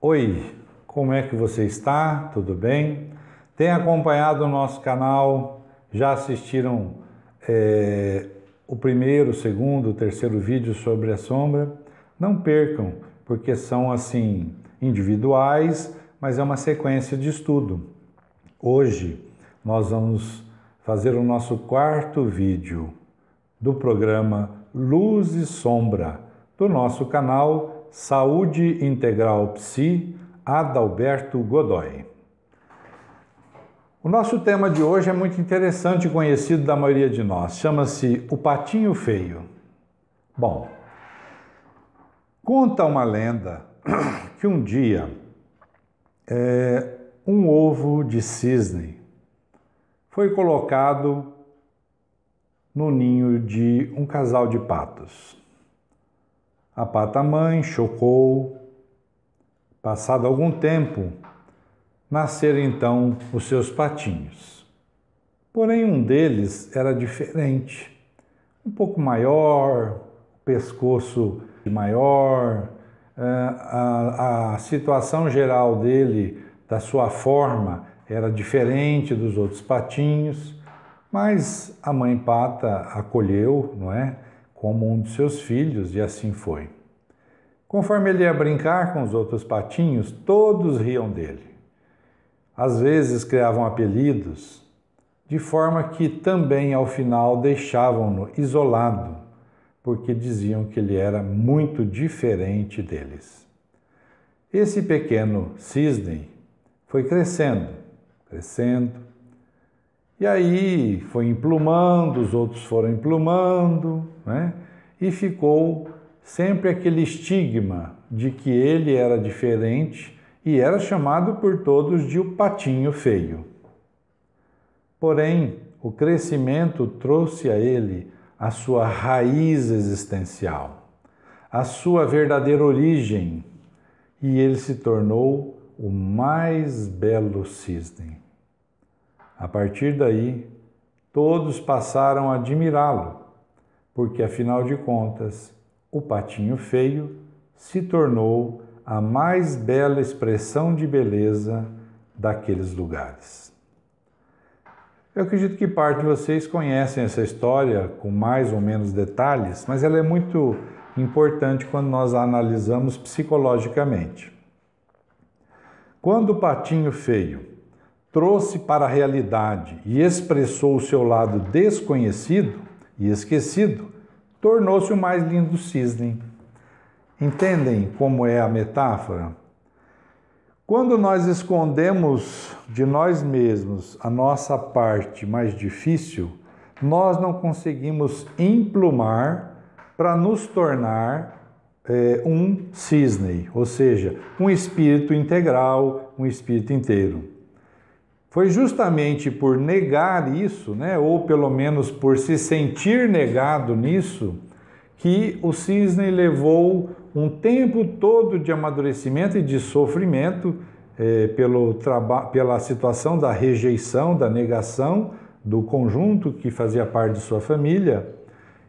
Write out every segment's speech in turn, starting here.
Oi, como é que você está? Tudo bem? Tem acompanhado o nosso canal? Já assistiram o primeiro, o segundo, o terceiro vídeo sobre a sombra? Não percam, porque são assim individuais, mas é uma sequência de estudo. Hoje nós vamos fazer o nosso quarto vídeo do programa Luz e Sombra, do nosso canal Saúde Integral Psi, Adalberto Godoy. O nosso tema de hoje é muito interessante e conhecido da maioria de nós. Chama-se O Patinho Feio. Bom, conta uma lenda que um dia um ovo de cisne foi colocado no ninho de um casal de patos. A pata-mãe chocou. Passado algum tempo, nasceram então os seus patinhos. Porém, um deles era diferente. Um pouco maior, pescoço maior, a situação geral dele, da sua forma, era diferente dos outros patinhos, mas a mãe pata acolheu, não é, como um dos seus filhos, e assim foi. Conforme ele ia brincar com os outros patinhos, todos riam dele. Às vezes criavam apelidos, de forma que também ao final deixavam-no isolado, porque diziam que ele era muito diferente deles. Esse pequeno cisne foi crescendo, e aí foi emplumando, os outros foram emplumando, né? E ficou sempre aquele estigma de que ele era diferente e era chamado por todos de o patinho feio. Porém, o crescimento trouxe a ele a sua raiz existencial, a sua verdadeira origem, e ele se tornou o mais belo cisne. A partir daí, todos passaram a admirá-lo, porque afinal de contas, o patinho feio se tornou a mais bela expressão de beleza daqueles lugares. Eu acredito que parte de vocês conhecem essa história com mais ou menos detalhes, mas ela é muito importante quando nós a analisamos psicologicamente. Quando o patinho feio trouxe para a realidade e expressou o seu lado desconhecido e esquecido, tornou-se o mais lindo cisne. Entendem como é a metáfora? Quando nós escondemos de nós mesmos a nossa parte mais difícil, nós não conseguimos emplumar para nos tornar um cisne, ou seja, um espírito integral, um espírito inteiro. Foi justamente por negar isso, né, ou pelo menos por se sentir negado nisso, que o cisne levou um tempo todo de amadurecimento e de sofrimento pela situação da rejeição, da negação do conjunto que fazia parte de sua família.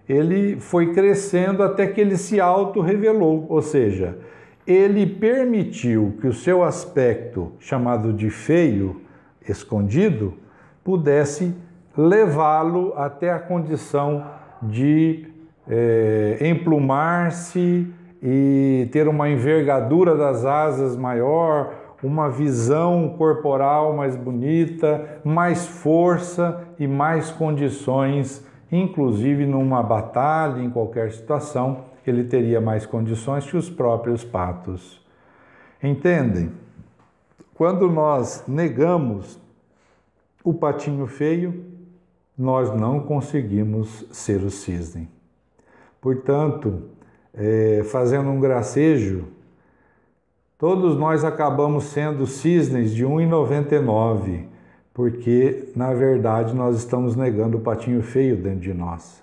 Ele foi crescendo até que ele se auto-revelou, ou seja, ele permitiu que o seu aspecto, chamado de feio, escondido, pudesse levá-lo até a condição de emplumar-se e ter uma envergadura das asas maior, uma visão corporal mais bonita, mais força e mais condições, inclusive numa batalha, em qualquer situação, ele teria mais condições que os próprios patos. Entendem? Quando nós negamos o patinho feio, nós não conseguimos ser o cisne. Portanto, fazendo um gracejo, todos nós acabamos sendo cisnes de 1,99, porque, na verdade, nós estamos negando o patinho feio dentro de nós.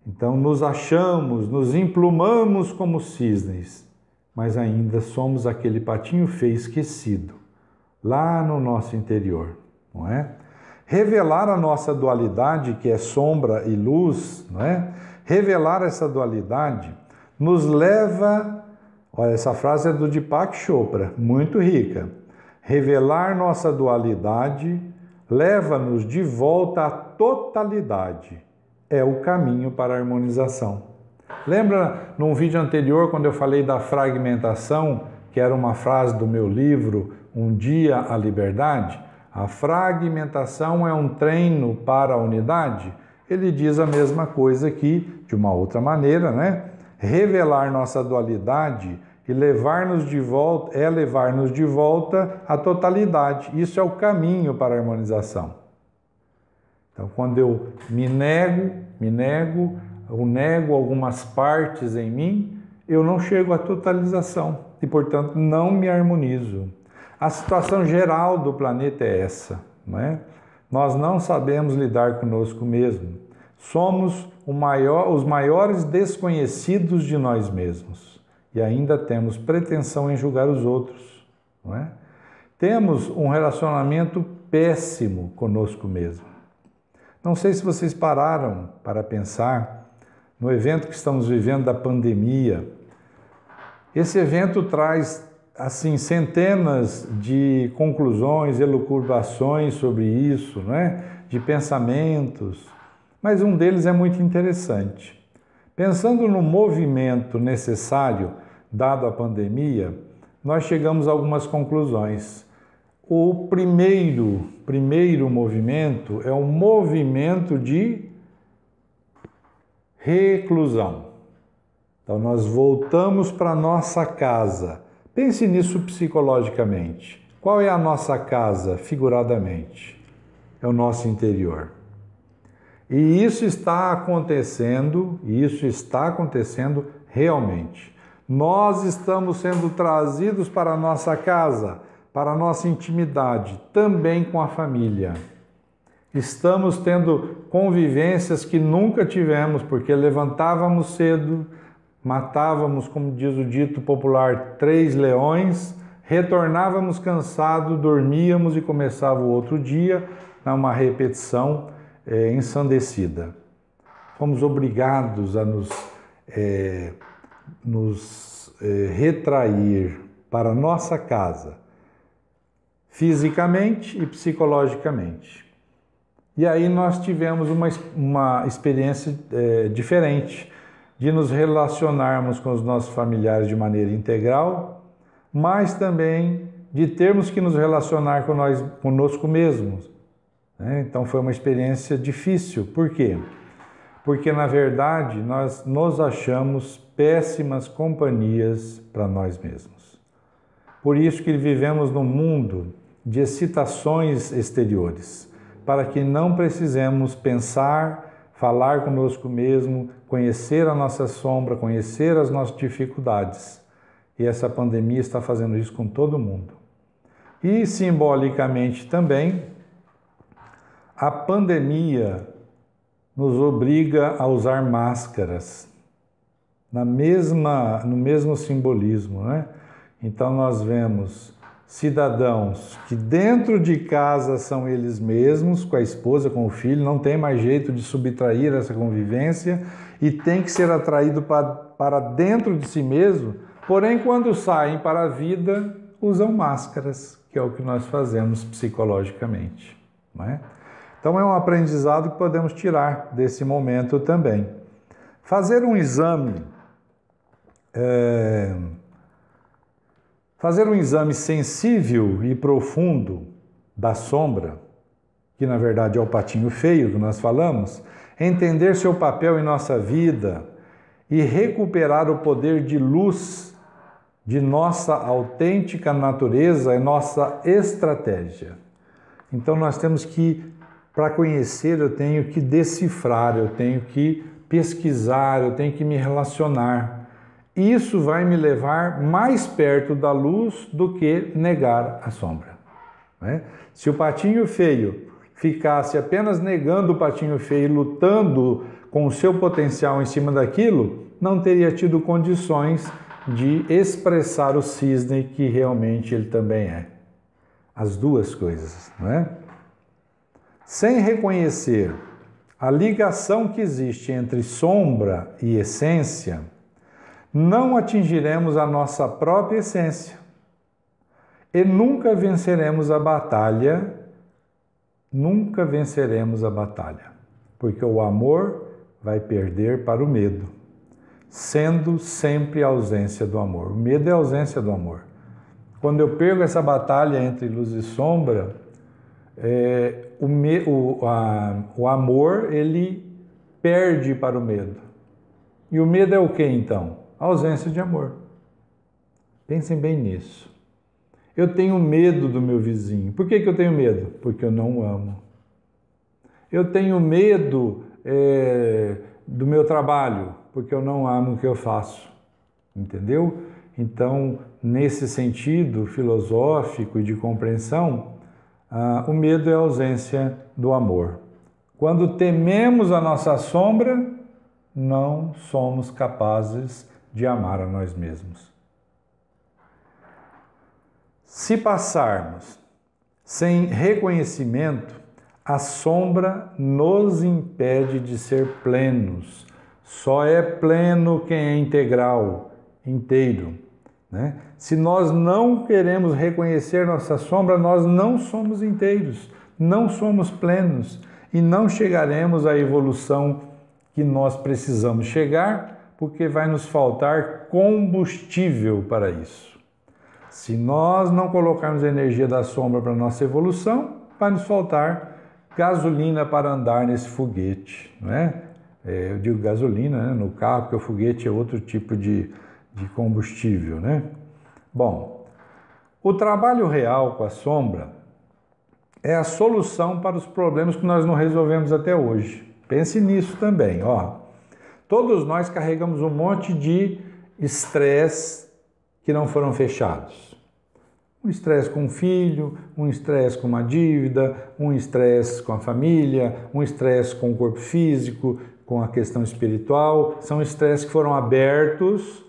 Então, nos achamos, nos emplumamos como cisnes, mas ainda somos aquele patinho feio esquecido, lá no nosso interior, não é? Revelar a nossa dualidade, que é sombra e luz, não é? Revelar essa dualidade nos leva Olha, essa frase é do Deepak Chopra, muito rica. Revelar nossa dualidade leva-nos de volta à totalidade. É o caminho para a harmonização. Lembra num vídeo anterior, quando eu falei da fragmentação, que era uma frase do meu livro, Um Dia à Liberdade? A fragmentação é um treino para a unidade? Ele diz a mesma coisa aqui, de uma outra maneira, né? Revelar nossa dualidade e levar-nos de volta à totalidade. Isso é o caminho para a harmonização. Então, quando eu me nego algumas partes em mim, eu não chego à totalização e, portanto, não me harmonizo. A situação geral do planeta é essa, não é? Nós não sabemos lidar conosco mesmo. Somos os maiores desconhecidos de nós mesmos e ainda temos pretensão em julgar os outros, não é? Temos um relacionamento péssimo conosco mesmo. Não sei se vocês pararam para pensar no evento que estamos vivendo da pandemia. Esse evento traz, assim, centenas de conclusões, elucubrações sobre isso, né? De pensamentos, mas um deles é muito interessante. Pensando no movimento necessário dado a pandemia, nós chegamos a algumas conclusões. O primeiro movimento é um movimento de reclusão. Então, nós voltamos para a nossa casa. Pense nisso psicologicamente. Qual é a nossa casa, figuradamente? É o nosso interior. E isso está acontecendo realmente. Nós estamos sendo trazidos para a nossa casa, para a nossa intimidade, também com a família. Estamos tendo convivências que nunca tivemos, porque levantávamos cedo, matávamos, como diz o dito popular, 3 leões, retornávamos cansados, dormíamos e começava o outro dia, numa repetição ensandecida. Fomos obrigados a nos retrair para nossa casa, fisicamente e psicologicamente. E aí nós tivemos uma experiência diferente de nos relacionarmos com os nossos familiares de maneira integral, mas também de termos que nos relacionar conosco mesmos. Então foi uma experiência difícil. Por quê? Porque, na verdade, nós nos achamos péssimas companhias para nós mesmos. Por isso que vivemos num mundo de excitações exteriores, para que não precisemos pensar, falar conosco mesmo, conhecer a nossa sombra, conhecer as nossas dificuldades. E essa pandemia está fazendo isso com todo mundo. E, simbolicamente também, a pandemia nos obriga a usar máscaras, no mesmo simbolismo, né? Então nós vemos cidadãos que dentro de casa são eles mesmos, com a esposa, com o filho, não tem mais jeito de subtrair essa convivência e tem que ser atraído para dentro de si mesmo, porém quando saem para a vida usam máscaras, que é o que nós fazemos psicologicamente, não é? Então é um aprendizado que podemos tirar desse momento também. Fazer um exame sensível e profundo da sombra, que na verdade é o patinho feio que nós falamos, entender seu papel em nossa vida e recuperar o poder de luz de nossa autêntica natureza é nossa estratégia. Então nós temos que, para conhecer, eu tenho que decifrar, eu tenho que pesquisar, eu tenho que me relacionar. Isso vai me levar mais perto da luz do que negar a sombra, né? Se o patinho feio ficasse apenas negando o patinho feio, lutando com o seu potencial em cima daquilo, não teria tido condições de expressar o cisne que realmente ele também é. As duas coisas, não é? Sem reconhecer a ligação que existe entre sombra e essência, não atingiremos a nossa própria essência e nunca venceremos a batalha, porque o amor vai perder para o medo, sendo sempre a ausência do amor. O medo é a ausência do amor. Quando eu perco essa batalha entre luz e sombra, o amor, ele perde para o medo. E o medo é o que então? A ausência de amor. Pensem bem nisso. Eu tenho medo do meu vizinho. Por que eu tenho medo? Porque eu não o amo. Eu tenho medo do meu trabalho, porque eu não amo o que eu faço. Entendeu? Então, nesse sentido filosófico e de compreensão, o medo é a ausência do amor. Quando tememos a nossa sombra, não somos capazes de amar a nós mesmos. Se passarmos sem reconhecimento, a sombra nos impede de ser plenos. Só é pleno quem é integral, inteiro, né? Se nós não queremos reconhecer nossa sombra, nós não somos inteiros, não somos plenos e não chegaremos à evolução que nós precisamos chegar, porque vai nos faltar combustível para isso. Se nós não colocarmos a energia da sombra para a nossa evolução, vai nos faltar gasolina para andar nesse foguete, não é? Eu digo gasolina, né, no carro, porque o foguete é outro tipo de combustível, né? Bom, o trabalho real com a sombra é a solução para os problemas que nós não resolvemos até hoje. Pense nisso também, ó. Todos nós carregamos um monte de estresse que não foram fechados. Um estresse com o filho, um estresse com uma dívida, um estresse com a família, um estresse com o corpo físico, com a questão espiritual. São estresses que foram abertos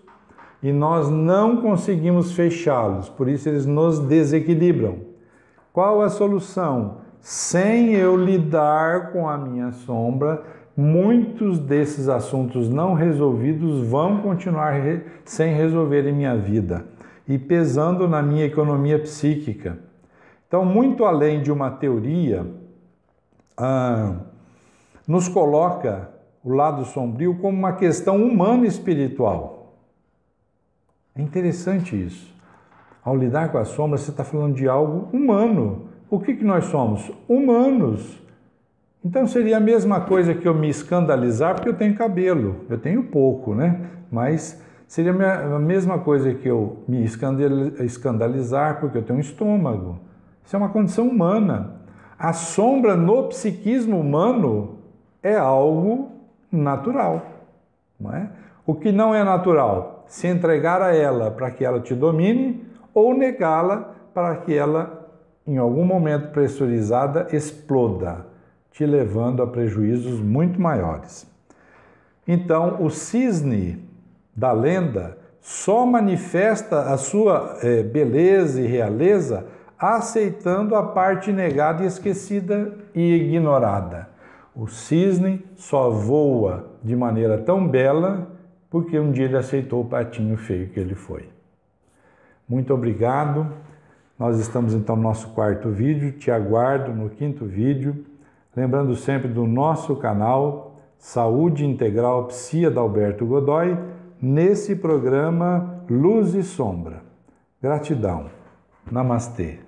e nós não conseguimos fechá-los, por isso eles nos desequilibram. Qual a solução? Sem eu lidar com a minha sombra, muitos desses assuntos não resolvidos vão continuar sem resolver em minha vida e pesando na minha economia psíquica. Então, muito além de uma teoria, nos coloca o lado sombrio como uma questão humana e espiritual. É interessante isso. Ao lidar com a sombra, você está falando de algo humano. O que nós somos? Humanos. Então seria a mesma coisa que eu me escandalizar, porque eu tenho cabelo. Eu tenho pouco, né? Mas seria a mesma coisa que eu me escandalizar, porque eu tenho um estômago. Isso é uma condição humana. A sombra no psiquismo humano é algo natural, não é? O que não é natural? Se entregar a ela para que ela te domine ou negá-la para que ela, em algum momento pressurizada, exploda, te levando a prejuízos muito maiores. Então, o cisne da lenda só manifesta a sua beleza e realeza aceitando a parte negada e esquecida e ignorada. O cisne só voa de maneira tão bela porque um dia ele aceitou o patinho feio que ele foi. Muito obrigado. Nós estamos então no nosso 4º vídeo. Te aguardo no 5º vídeo. Lembrando sempre do nosso canal Saúde Integral Psi Adalberto Godoy, nesse programa Luz e Sombra. Gratidão. Namastê.